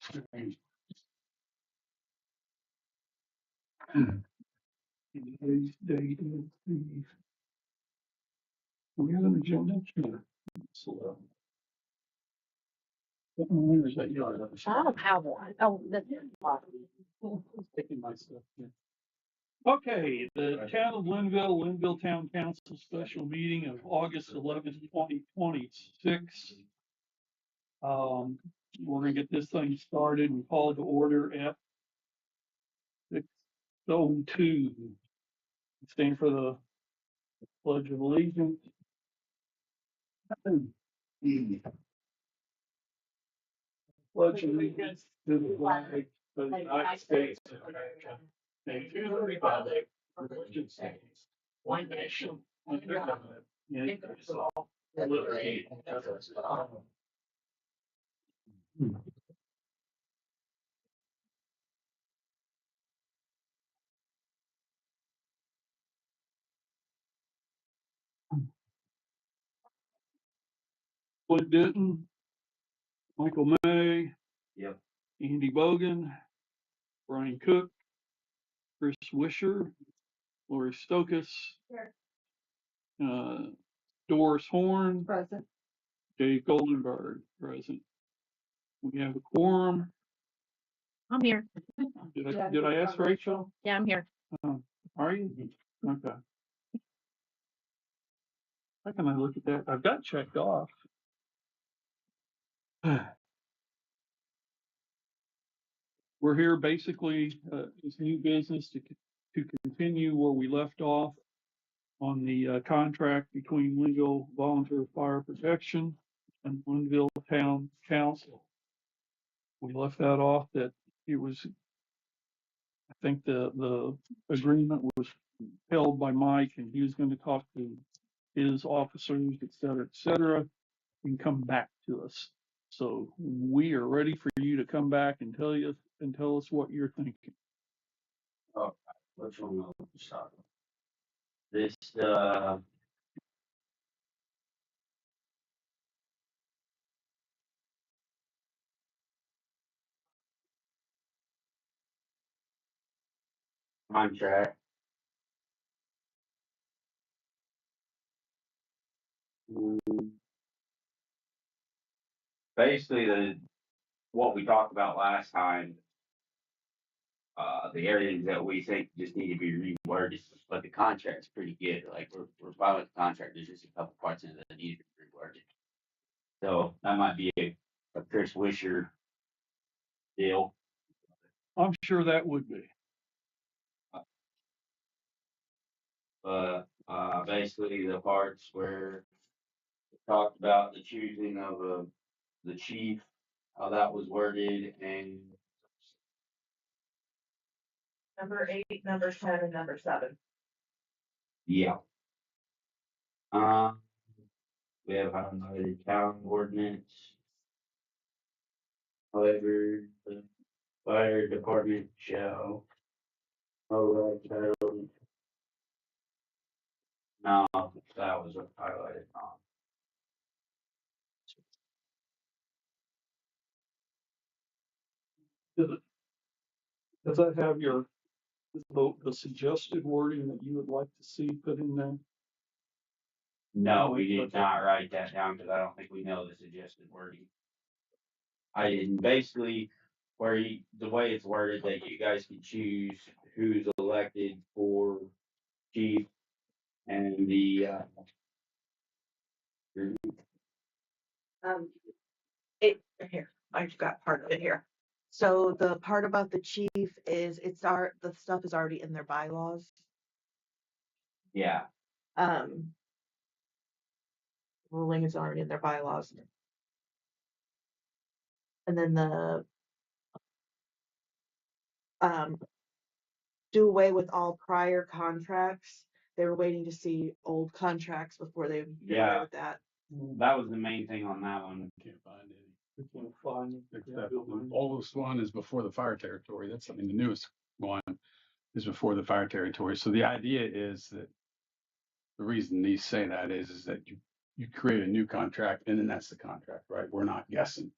Today's date is the, we have an agenda here. So, where is that yard? I don't have one. Oh, that's Taking my stuff here. Okay, the town of Lynnville, Lynnville Town Council special meeting of August 11th, 2026. We're gonna get this thing started and call to order at 6:02. Stand for the Pledge of Allegiance. Pledge allegiance to the flag of the United States of America and to the republic for which it stands, one nation, under God, indivisible, with liberty and justice for all. Clint Denton, Michael May. Yep. Andy Bogan, Brian Cook, Chris Wisher, Lori Stokas. Here. Doris Horn. Present. Dave Goldenberg, present. We have a quorum. I'm here. Did I ask Rachel? Yeah, I'm here. Are you? Okay. How can I look at that? I've got checked off. We're here basically, as new business to continue where we left off on the contract between Lynnville Volunteer Fire Protection and Lynnville Town Council. We left that off that it was, I think the agreement was held by Mike and he was going to talk to his officers, et cetera, and come back to us. So we are ready for you to come back and tell us what you're thinking. Oh, which one will we start? This, contract. Basically, what we talked about last time, the areas that we think just need to be reworded, but the contract's pretty good. Like we're fine with the contract. There's just a couple parts in it that need to be reworded. So that might be a Chris Wisher deal. I'm sure that would be. But basically the parts where we talked about the choosing of the chief, how that was worded, and Number 8, number 10, and number 7. yeah. We have highlighted town ordinance. However, the fire department shall. Oh, right, no, that was highlighted wrong. Does that have the suggested wording that you would like to see put in there? No, we did not write that down because I don't think we know the suggested wording. I didn't basically the way it's worded that you guys can choose who's elected for chief and the It here. I've got part of it here. So the part about the chief is the stuff is already in their bylaws. yeah. Ruling is already in their bylaws. And then the do away with all prior contracts. They were waiting to see old contracts before they did away with that. That was the main thing on that one. Can't find any. We can't find it. Except the oldest one is before the fire territory. That's the newest one is before the fire territory. So the idea is that the reason these say that is that you create a new contract and then that's the contract, right? We're not guessing.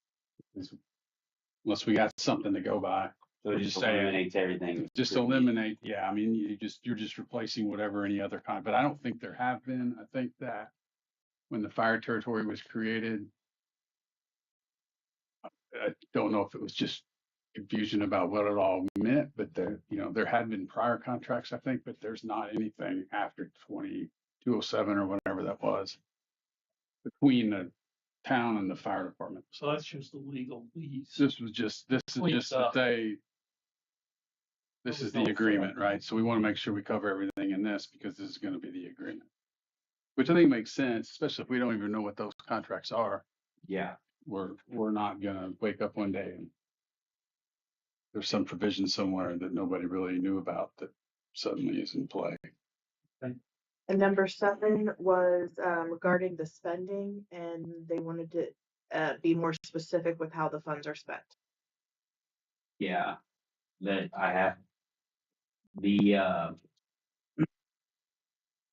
unless we got something to go by. So it We're just just saying, eliminates everything. just eliminate, yeah, I mean, you're just replacing whatever any other kind, but I don't think there have been. I think that when the fire territory was created, I don't know if it was just confusion about what it all meant, but there had been prior contracts, I think, but there's not anything after 2207 or whatever that was between the town and the fire department. So that's just a legal lease. This is just that this is the agreement, right? So we want to make sure we cover everything in this because this is going to be the agreement. Which I think makes sense, especially if we don't even know what those contracts are. Yeah. We're not gonna wake up one day and there's some provision somewhere that nobody really knew about that suddenly is in play. And number 7 was regarding the spending, and they wanted to be more specific with how the funds are spent. Yeah. That I have the,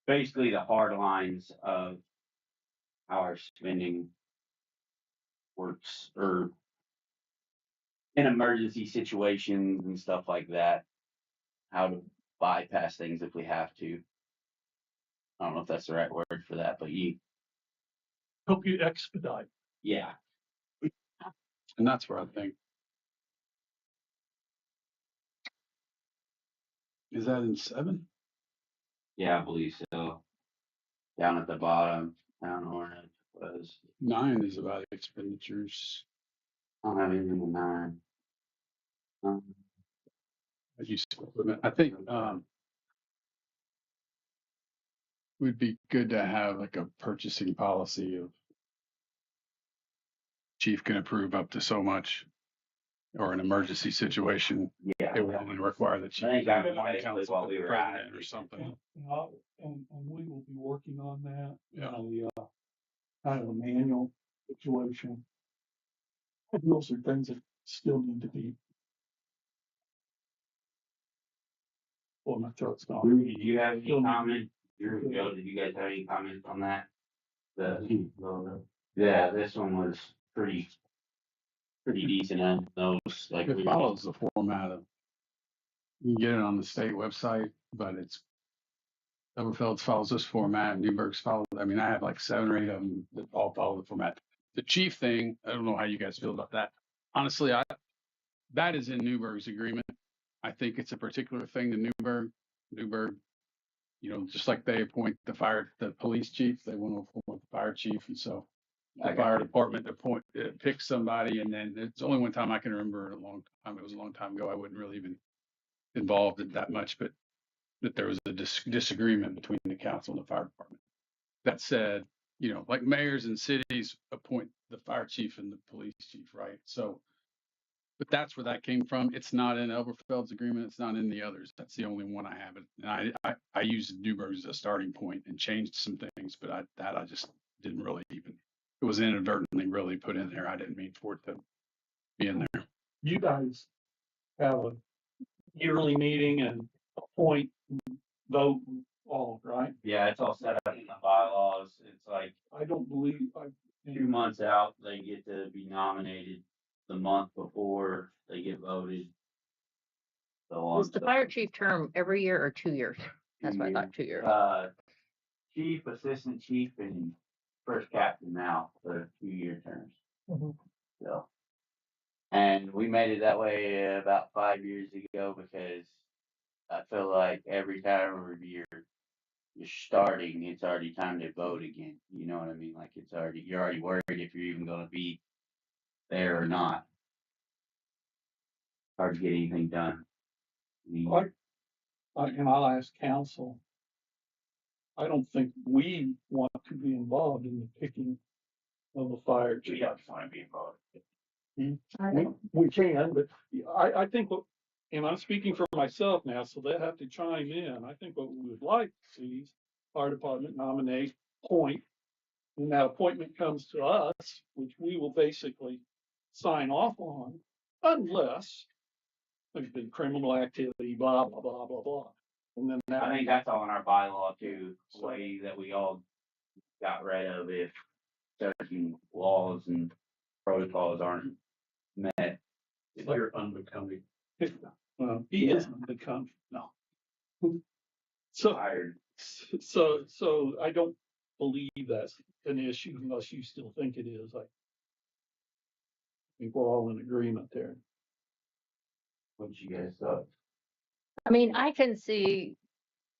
basically the hard lines of how our spending works or in emergency situations and stuff like that, how to bypass things if we have to. I don't know if that's the right word for that, but Help you expedite. yeah. And that's where I think. Is that in 7? Yeah, I believe so. Down at the bottom, I don't know where it was. 9 is about expenditures. I don't have anything in 9. I think would be good to have like a purchasing policy of chief can approve up to so much, or an emergency situation. Yeah. It would only require the chief. I think that was one basically council what we were president at. or something. And we will be working on that. Yeah. The kind of a manual situation. And those are things that still need to be. Well, my throat's gone. Drew, did you have any comment? Drew, Joe, did you guys have any comments on that? Yeah, this one was pretty decent on those. Like It follows the format of, you can get it on the state website, but it's Oberfeld's follows this format, Newburgh's follows. I mean, I have like 7 or 8 of them that all follow the format. The chief thing, I don't know how you guys feel about that. Honestly, that is in Newburgh's agreement. I think it's a particular thing to Newburgh, just like they appoint the police chief, they want to appoint the fire chief, and so the fire department picks somebody, and then it's only one time I can remember in a long time. It was a long time ago. I wasn't really even involved in that much, but that there was a disagreement between the council and the fire department. That said, like mayors and cities appoint the fire chief and the police chief, right? So, but that's where that came from. It's not in Elberfeld's agreement. It's not in the others. That's the only one I have. And I used Newburgh as a starting point and changed some things, but I just didn't really even. It was inadvertently really put in there. I didn't mean for it to be in there. You guys have a yearly meeting and appoint, vote, all, right? Yeah, it's all set up in the bylaws. It's like I don't believe 2 months out, they get to be nominated. The month before they get voted. So on. Was the fire chief term every year or 2 years? That's what I thought, 2 years. Chief, assistant chief, and first captain now for 2-year terms. Mhm. So, and we made it that way about 5 years ago because I feel like every time you're starting, it's already time to vote again. You know what I mean? Like you're already worried if you're even going to be there or not. Hard to get anything done. And I'll ask council. I don't think we want to be involved in the picking of the fire chief. We don't want to be involved. We can, but I think and I'm speaking for myself now, so they have to chime in. I think what we would like to see is fire department nominate, appoint, and that appointment comes to us, which we will basically sign off on, unless there's been criminal activity, blah, blah, blah, blah, blah. And then I think that's all in our bylaw too, the way that we all got rid of if certain laws and protocols aren't met. You're unbecoming. Well, he Yeah. isn't become, no. So, Hired. so I don't believe that's an issue unless you still think it is. I think we're all in agreement there. What you guys thought? I mean, I can see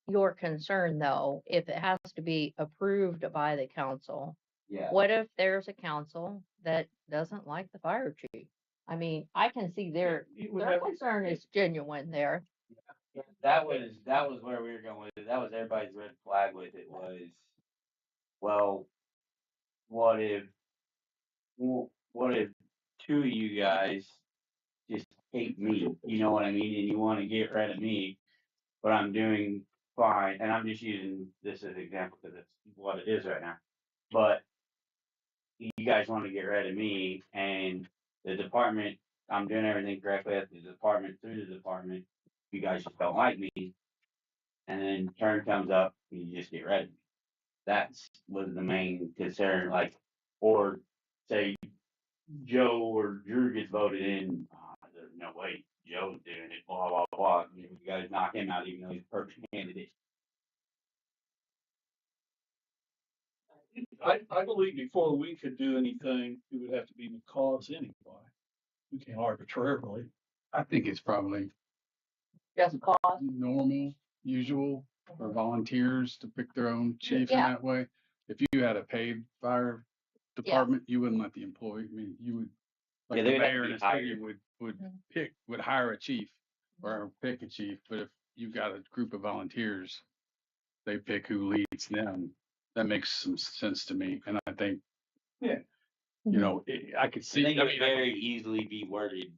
your concern though, if it has to be approved by the council. Yeah. What if there's a council that doesn't like the fire chief? I mean, I can see their concern is genuine there. That was where we were going with it. That was everybody's red flag with it was, well, what if, what if two of you guys just hate me? You know what I mean? And you want to get rid of me, but I'm doing fine. And I'm just using this as an example because it's what it is right now. But you guys want to get rid of me and the department, I'm doing everything correctly at the department through the department. You guys just don't like me. And then turn comes up, and you just get rid of me. That's was the main concern. Like, or say Joe or Drew gets voted in, there's no way Joe's doing it, blah, blah, blah. You guys knock him out even though he's a perfect candidate. I believe before we could do anything, it would have to be the cause anyway. We can't arbitrarily. I think it's probably Just cause. normal, usual for volunteers to pick their own chief in Yeah. that way. If you had a paid fire department, you wouldn't let the employee, I mean, you would, Yeah, like they the would have mayor to in be a city hired. would hire a chief or pick a chief, but if you got a group of volunteers, they pick who leads them. That makes some sense to me. And I think, you know, I could I see, think I it mean, would very easily be worded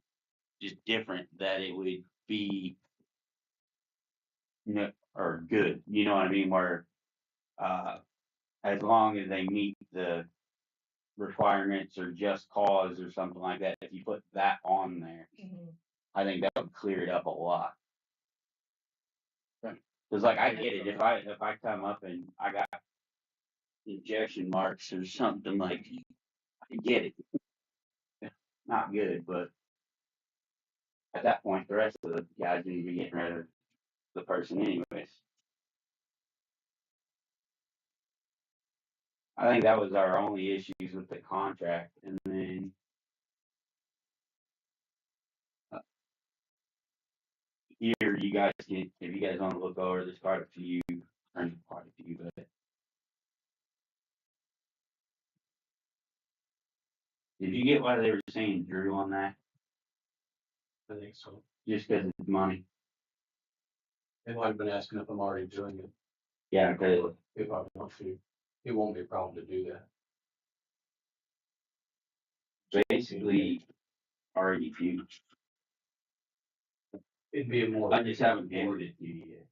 just different, that it would be, or good, you know what I mean? Where, as long as they meet the requirements or just cause or something like that, if you put that on there, I think that would clear it up a lot. Right. Cause like I get it, if I come up and I got injection marks or something, like, I get it. Not good, but at that point, the rest of the guys need to be getting rid of the person anyways. I think that was our only issues with the contract, and then here you guys can, if you guys want to look over, there's quite a few, or not quite a few, but did you get why they were saying Drew on that? I think so. Just because it's money? They might have been asking if I'm already doing it. Yeah, because If I want to, it won't be a problem to do that. basically already few. It'd be a more. I just haven't handed it to you yet.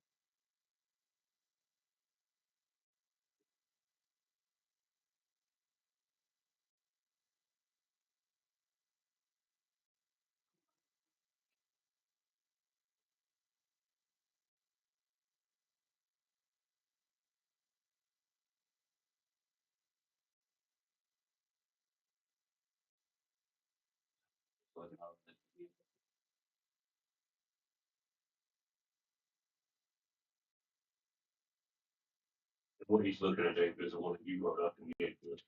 What he's looking at, Dave, is the one that you wrote up and gave to us.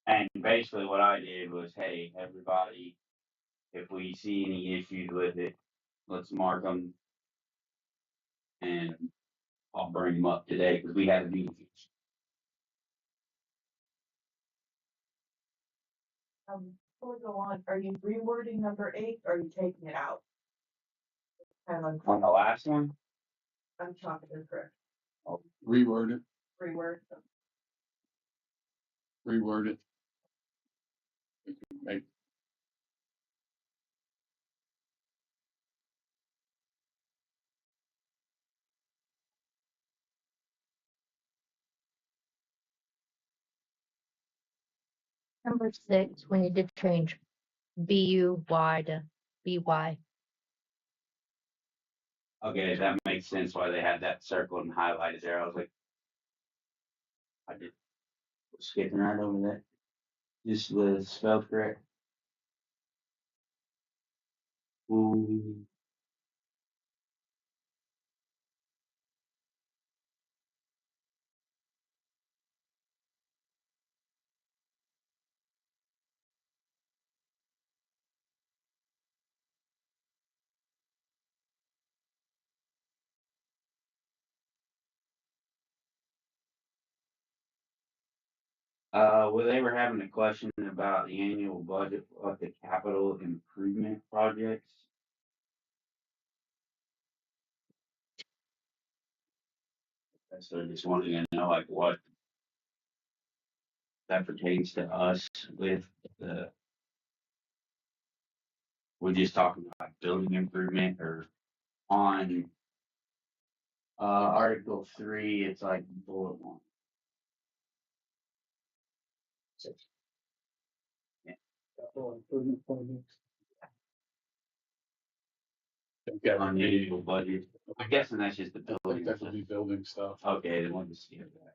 And basically what I did was, hey, everybody, if we see any issues with it, let's mark them. And I'll bring them up today because we had a meeting. Before we go on, are you rewording number 8 or are you taking it out? Kind of, On the last one, I'm talking incorrect. reword it, Reword. reword it. Make Number 6, when you did change BUY to BY. okay, that makes sense why they had that circled and highlighted there. I was like, I just was skipping right over that. Just was spelled correct. Um, well, they were having a question about the annual budget of the capital improvement projects. So I just wanted to know like what that pertains to us with the, we're just talking about building improvement or on, Article 3, it's like bullet one. Yeah. Capital improvement projects. Okay. On the annual budget. I'm guessing that's just the I think building. that would be building stuff. Okay, then we'll just skip that.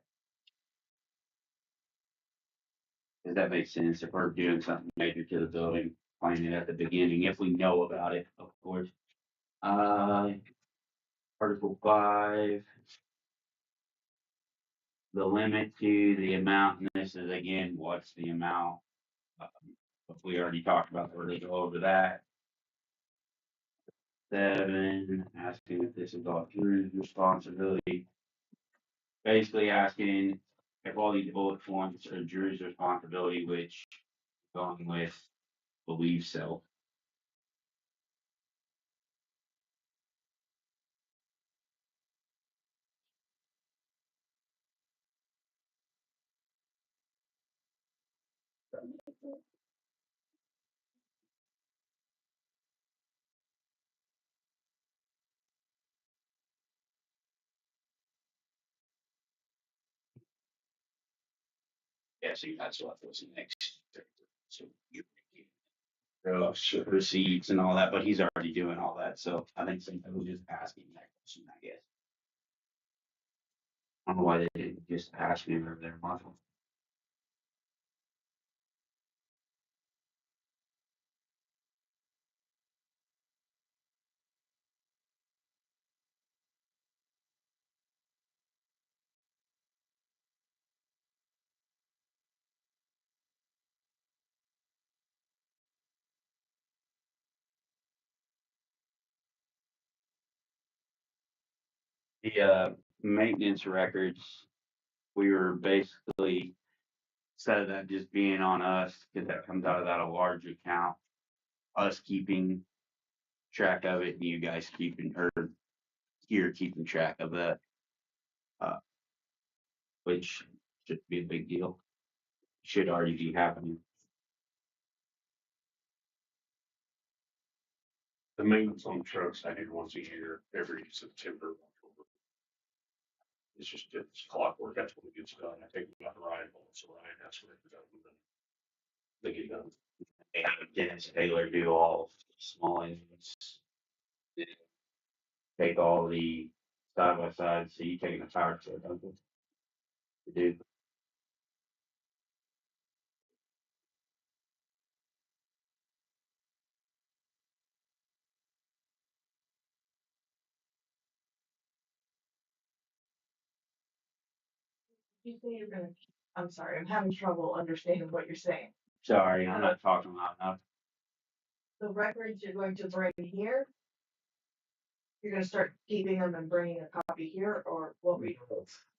Does that make sense? If we're doing something major to the building, finding it at the beginning, if we know about it, of course. Article 5, the limit to the amount, and this is again, what's the amount? But we already talked about, we're gonna go over that. 7, asking if this is all Drew's responsibility. Basically asking if all these bullet points are Drew's responsibility, which going with believe so. Yeah, see, that's what was next. So you receipts and all that, but he's already doing all that, so I think somebody was just asking that question, I guess. I don't know why they didn't just ask me over there, Marshall. The maintenance records, we were basically, instead of that just being on us, because that comes out of that a large account, us keeping track of it and you guys keeping, or here keeping track of that, uh, which should be a big deal. Should already be happening. The maintenance on trucks, I do once a year, every September, October. It's just, it's clockwork, that's when it gets done. I think about Ryan, so Ryan has to get it done. They get it done. And Dennis Taylor do all small engines. Take all the side by side, so you taking the power truck, don't you? Dude, You say you're gonna, I'm sorry, I'm having trouble understanding what you're saying. sorry, I'm not talking loud enough. The records you're going to bring here? You're gonna start keeping them and bringing a copy here, or what we?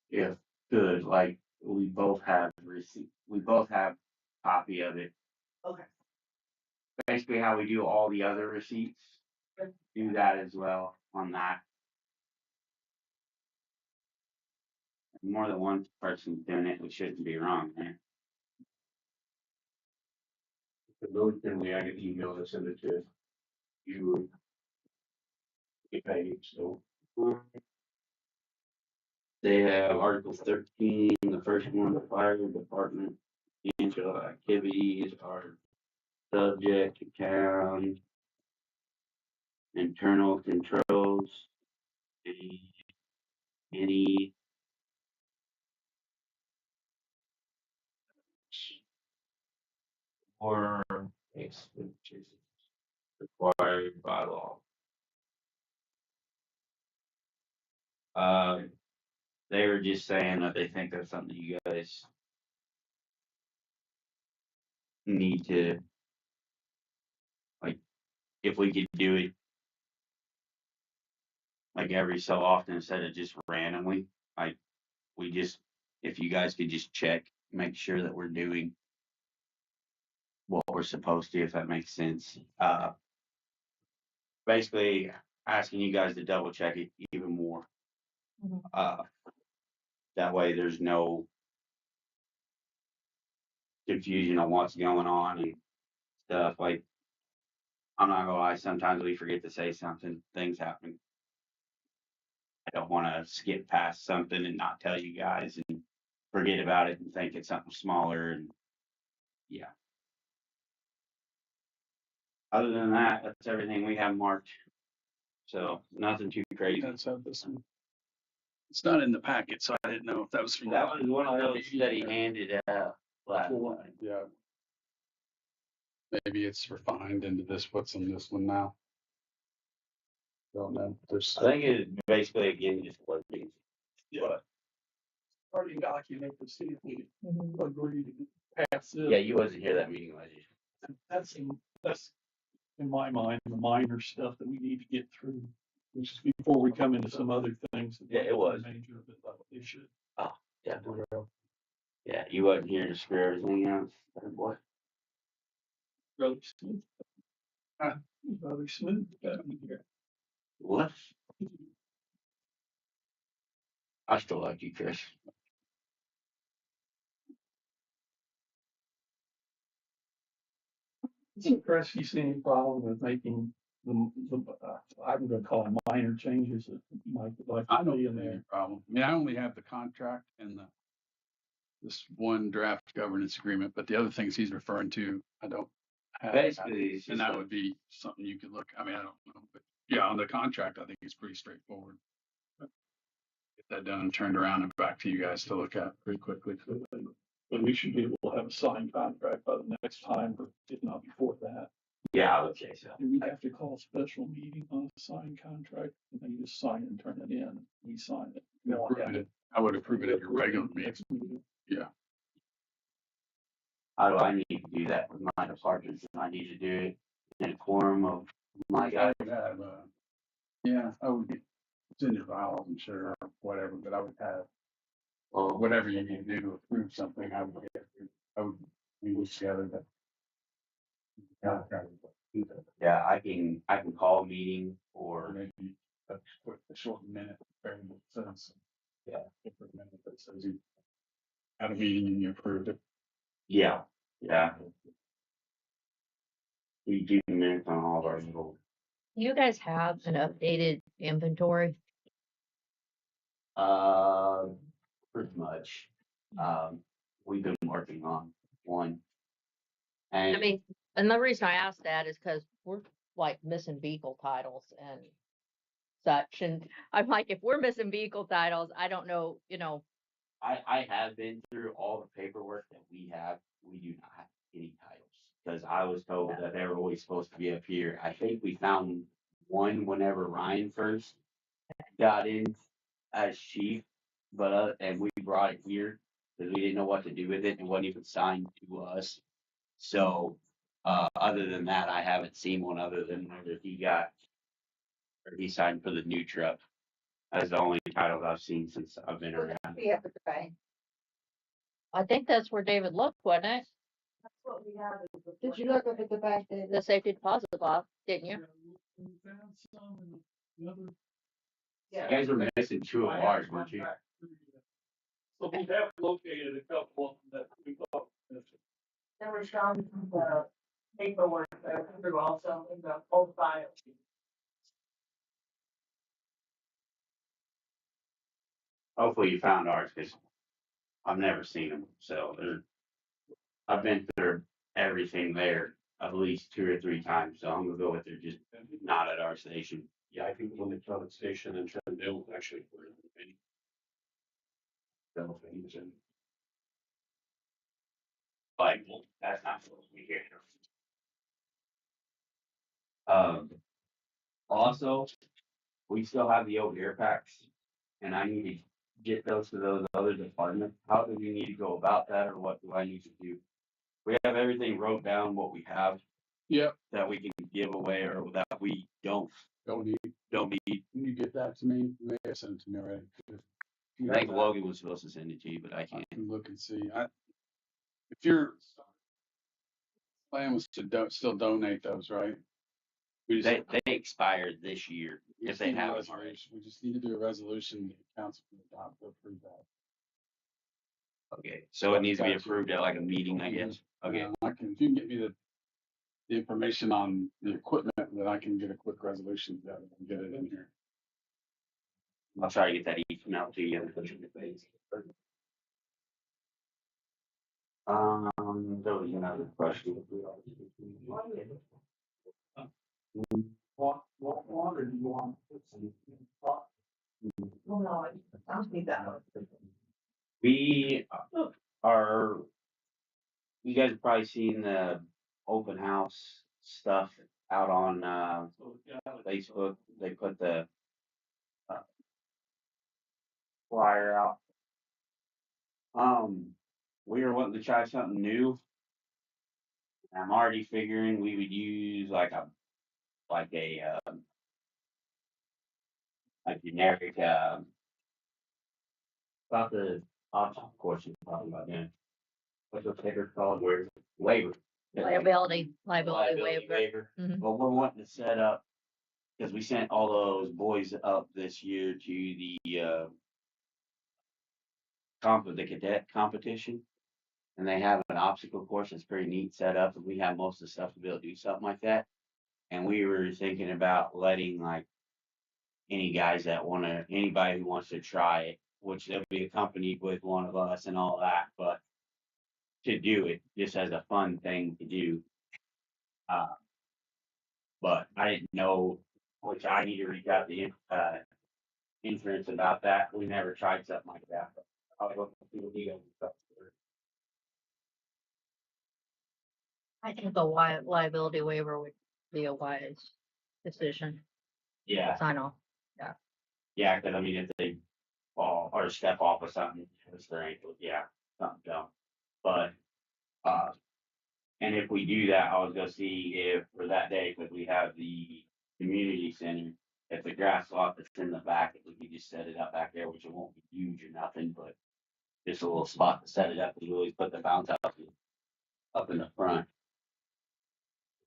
Yeah, good, like, we both have receipt, we both have copy of it. Okay. Basically how we do all the other receipts, do that as well on that. More than one person doing it, we shouldn't be wrong, man. The really friendly, I get email and send it to you. Get paid, so. They have Article 13, the first one, the fire department, financial activities are subject to town internal controls. Any or expenditures. required by law. They were just saying that they think that's something you guys need to, like, if we could do it like every so often instead of just randomly, like we just, if you guys could just check, make sure that we're doing what we're supposed to, if that makes sense. Basically asking you guys to double check it even more. Mhm. That way there's no confusion on what's going on and stuff. Like, I'm not gonna lie, sometimes we forget to say something, things happen. I don't wanna skip past something and not tell you guys and forget about it and think it's something smaller and yeah. Other than that, that's everything we have marked. So nothing too crazy. That's how this one. It's not in the packet, so I didn't know if that was from That was one of those that he handed out last Well, night. yeah. Maybe it's refined into this, what's in this one now. Don't know. There's. I think it's basically again just working. Yeah. Already document to see if we Mhm. agree to pass it. Yeah, you wasn't here that meeting, was you? That's in my mind, the minor stuff that we need to get through, which is before we come into some other things. That Yeah, it was. Major, but they should. Yeah. Yeah, you wasn't here to screw everything else. What? Rather smooth. Rather smooth. Here. What? I still like you, Chris. Chris, you see any problem with making I'm gonna call them minor changes that might like I to don't see see in any there? problem. I mean, I only have the contract and this one draft governance agreement, but the other things he's referring to, I don't have. Basically, it's And just that would be something you could look, I mean, I don't know, but yeah, on the contract, I think it's pretty straightforward. Get that done and turned around and back to you guys to look at pretty quickly. But we should be able to have a signed contract by the next time, or if not before that. yeah, I would say so. Do we have to call a special meeting on a signed contract? And then you just sign and turn it in, we sign it. I would approve it at your regular meeting. Yeah. How do I need to do that with my department? Do I need to do it in a quorum of my guys? I would have, yeah, I would get, it's in your files, I'm sure, or whatever, but I would have, Well, whatever you need to do to approve something, I would use together that. yeah, I can call a meeting Or or maybe a short minute, very sentence. Yeah. Different minute that says you had a meeting and you approved it. yeah. We do minutes on all of our little You guys have an updated inventory? uh pretty much. We've been working on one. I And mean, and the reason I asked that is because we're like missing vehicle titles and such. And I'm like, if we're missing vehicle titles, I don't know, I have been through all the paperwork that we have. We do not have any titles. Because I was told that they were always supposed to be up here. I think we found one whenever Ryan first got in as chief, but and we brought it here because we didn't know what to do with it. It wasn't even signed to us. So other than that, I haven't seen one other than whether he got or he signed for the new truck. That's the only titles I've seen since I've been around. Yeah, but the bank. I think that's where David looked, wasn't it? That's what we have. Did you look up at the bank, the safety deposit box, didn't you? We found some in the other. You guys were missing two of ours, weren't you? So we have located a couple of them that we thought. There were some paperwork that through also in the old file. Hopefully you found ours because I've never seen them. So I've been through everything there at least 2 or 3 times. So I'm gonna go with it just not at our station. Yeah, I think when they come at station and they'll actually. Like, well, that's not supposed to be here. Also, we still have the old air packs, and I need to get those to those other departments. How do we need to go about that, or what do I need to do? We have everything wrote down, what we have Yep, that we can give away or that we don't don't need, need. can you get that to me? You may have sent it to me already. You I have think that? Logan was supposed to send it to you, but I I can't. can look and see. If your plan was to still donate those, right? We just, They expired this year we if just they need a haven't already. resolution. We just need to do a resolution that council can adopt to approve that. Okay, so it needs to be Gotcha. approved at like a meeting, I guess. Okay, I can, if you can get me the information on the equipment, then I can get a quick resolution together and get it in here. I'll try to get that email to you and put it in your face. There was another question. What water do you want? Well, no, I don't need that. We are, you guys have probably seen the open house stuff out on, Facebook. They put the uh, flyer out. We were wanting to try something new. I'm already figuring we would use a generic, about the obstacle course you're talking about then. What's the paper called? Where waiver. Liability Liability waiver. waiver. Mhm. Well, we're wanting to set up, because we sent all those boys up this year to the the cadet competition. And they have an obstacle course that's pretty neat set up, and we have most of the stuff to be able to do something like that. And we were thinking about letting like anybody who wants to try it, which they'll be accompanied with one of us and all that, but to do it just as a fun thing to do. But I didn't know, which I need to reach out to insurance about that. We never tried something like that. But I'll look and see what you guys. I think the liability waiver would be a wise decision. Yeah, Sign off. yeah, because I mean, if they fall or step off of something, it's their ankle, yeah, something dumb. But, and if we do that, I was gonna see if for that day, because we have the community center, if the grass lot that's in the back, if we could just set it up back there, which it won't be huge or nothing, but just a little spot to set it up. We always put the bounce out up in the front.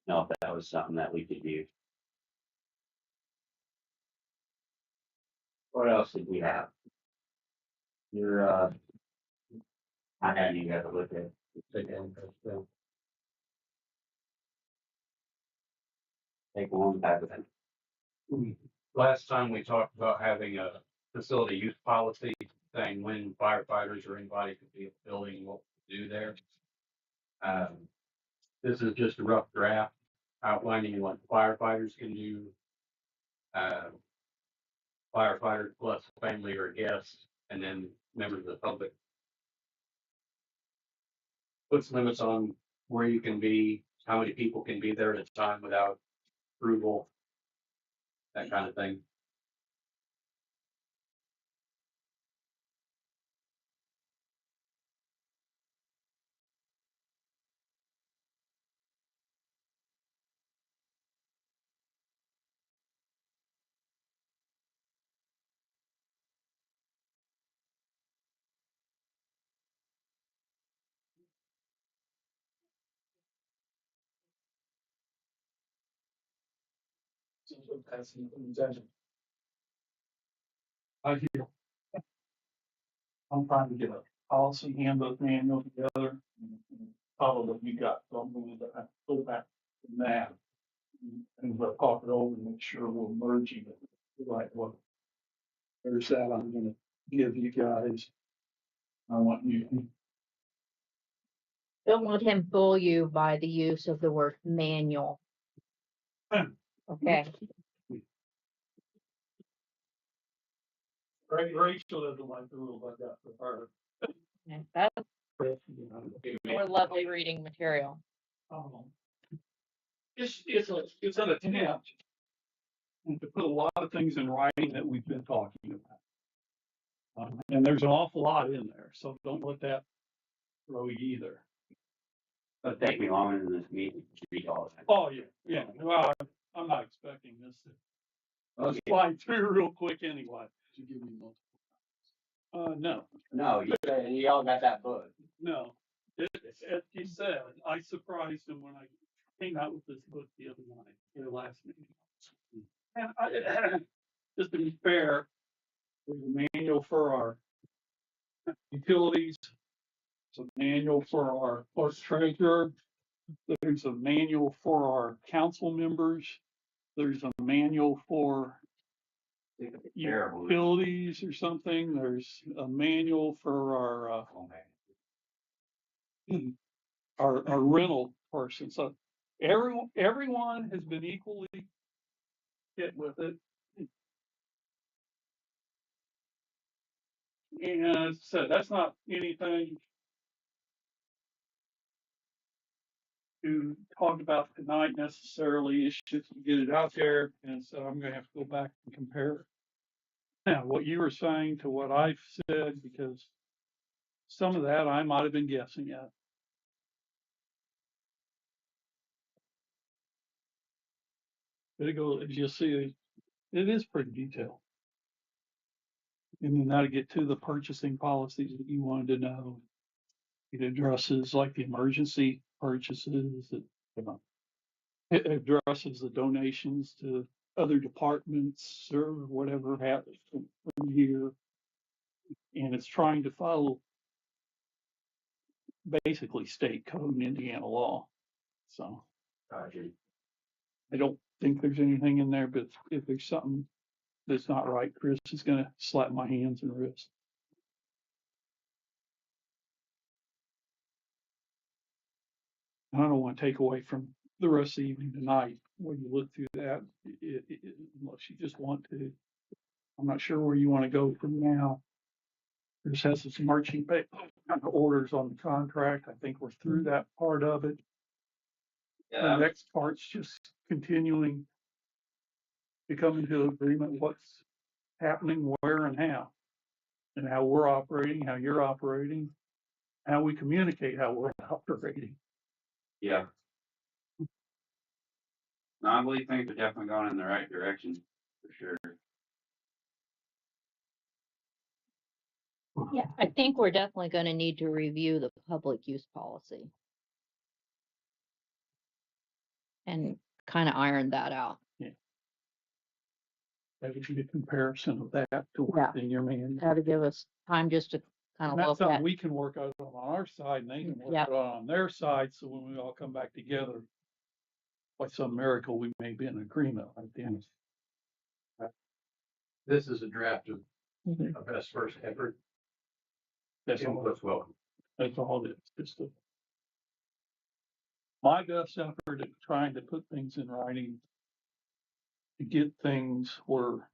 Know if that was something that we could do. What else did we have? Your I had you guys look at. Take one type of thing. Last time we talked about having a facility use policy saying when firefighters or anybody could be in the building, what to do there. This is just a rough draft outlining what firefighters can do. Firefighters plus family or guests, and then members of the public. Puts limits on where you can be, how many people can be there at a time without approval, that kind of thing. I hear. I'm trying to get a policy handbook manual together. Probably you got something that I go back to that. And we'll talk it over and make sure we're merging it. Right, well, there's that I'm gonna give you guys. I want you, Don't let him fool you by the use of the word manual. Okay. Rachel doesn't like the rules I got for her. Yeah, that's more lovely reading material. Um, it's an attempt to put a lot of things in writing that we've been talking about. And there's an awful lot in there, so don't let that throw you either. It'll take me longer than this meeting to read all that. Oh, yeah. Well, I'm not expecting this to slide through real quick anyway. Did you give me multiple? No, No, you said you all got that book. no. As you said, I surprised him when I came out with this book the other night, the last meeting. And just to be fair, there's a manual for our utilities, there's a manual for our clerk treasurer, there's a manual for our council members, there's a manual for Terrible. utilities or something, there's a manual for our rental person. So everyone has been equally hit with it. And as I said, that's not anything to talk about tonight necessarily. It's just to get it out there. And so I'm gonna have to go back and compare now what you were saying to what I've said, because some of that I might have been guessing at. But it goes, as you see, it is pretty detailed. And then that'll get to the purchasing policies that you wanted to know. It addresses like the emergency purchases, it addresses the donations to other departments or whatever happens from here. And it's trying to follow basically state code and Indiana law. So I don't think there's anything in there, but if there's something that's not right, Chris is gonna slap my hands and wrists. I don't want to take away from the rest of the evening tonight when you look through that, unless you just want to. I'm not sure where you want to go from now. This has its marching orders on the contract. I think we're through that part of it. The next part's just continuing to come into agreement what's happening, where and how we're operating, how you're operating, how we communicate how we're operating. Yeah. No, I believe things are definitely going in the right direction, for sure. Yeah, I think we're definitely gonna need to review the public use policy. And kind of iron that out. That would be a comparison of that to Yeah. what's in your manual. That'll give us time just to kind And of that's look something at. we can work out on our side and they can work Yeah. out on their side. So when we all come back together, by some miracle, we may be in agreement like the This is a draft of Mhm. a best first effort. That's all, Input's welcome. that's all it is. Just my best effort at trying to put things in writing to get things where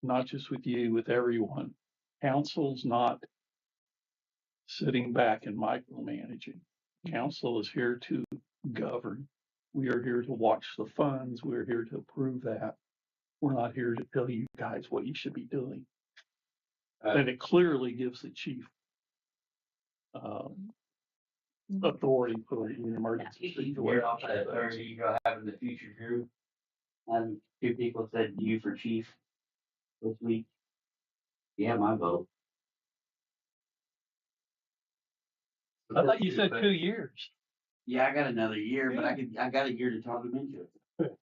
not just with you, with everyone. Council's not sitting back and micromanaging. Council is here to govern. We are here to watch the funds. We're here to approve that. We're not here to tell you guys what you should be doing. And it clearly gives the chief authority for the emergency. We're off that authority you go have in the future group. 2 people said you for chief this week. You have my vote. I thought you said 2 years. Yeah, I got another year, but I got a year to talk them into it.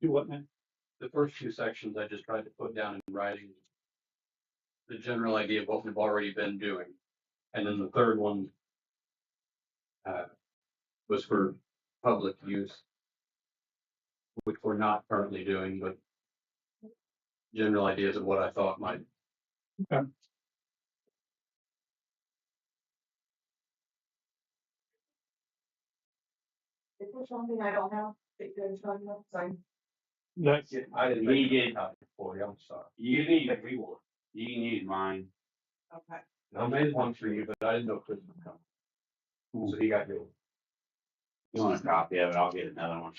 Do what, man? The first 2 sections I just tried to put down in writing. The general idea of what we've already been doing. And then the third one was for public use, which we're not currently doing, but general ideas of what I thought might. Okay. Is there something I don't have that you're talking about? Sorry. That's, I didn't We make did. a copy for you, I'm sorry. You need you can use mine. Okay. I made one for you, but I didn't know Chris would come. So he got yours. You want a copy of it? I'll get another one.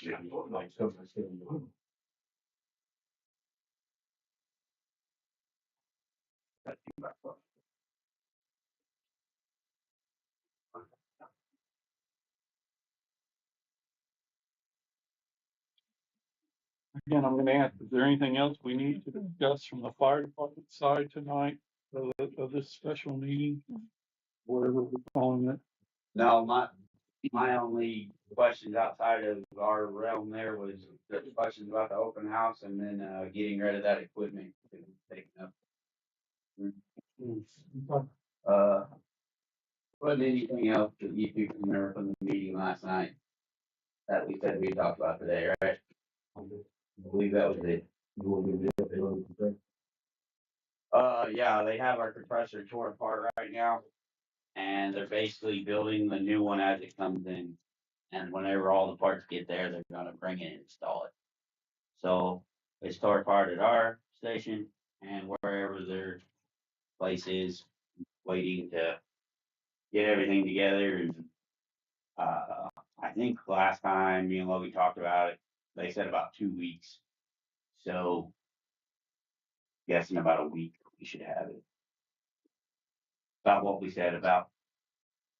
Again, I'm gonna ask, is there anything else we need to discuss from the fire department side tonight of this special meeting? Whatever we're calling it. No, my only questions outside of our realm there was the questions about the open house and then, getting rid of that equipment. Taken up. Uh, wasn't anything else that you two can remember from the meeting last night that we said we talked about today, right? I believe that was it. Yeah, they have our compressor tore apart right now, and they're basically building the new one as it comes in. And whenever all the parts get there, they're gonna bring it and install it. So it's tore apart at our station and wherever their place is, waiting to get everything together. And I think last time me and Logan talked about it, they said about 2 weeks. So guessing about a week we should have it. About what we said, about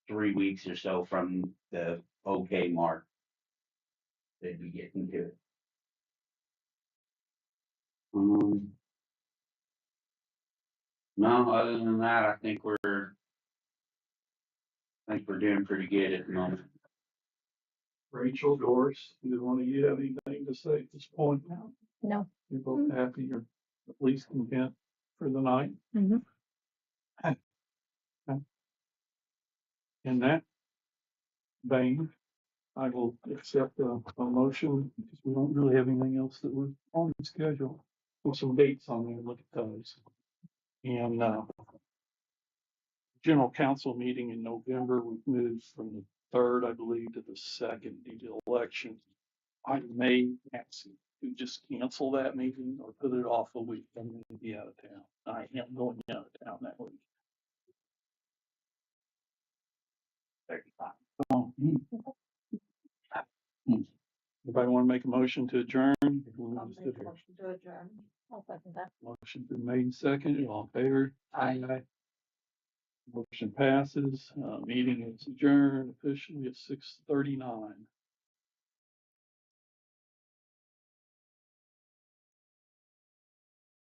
3 weeks or so from the okay mark, they'd be getting to it. No, other than that, I think we're doing pretty good at the moment. Rachel, Doris, either one of you have anything to say at this point? No. You're both happy or at least content for the night? Mhm. In that vein, I will accept a motion because we don't really have anything else that we're on the schedule. With some dates on there, look at those. And, general council meeting in November, we've moved from the 3rd, I believe, to the 2nd due to election. I may ask to just cancel that meeting or put it off a week. I'm going to be out of town. I am going out of town that week. Oh, Anybody want to make a motion to adjourn? I'll make a motion to adjourn. I'll second that. Motion been made and seconded. All in favor? Aye. Motion passes. Meeting is adjourned officially at 6:39.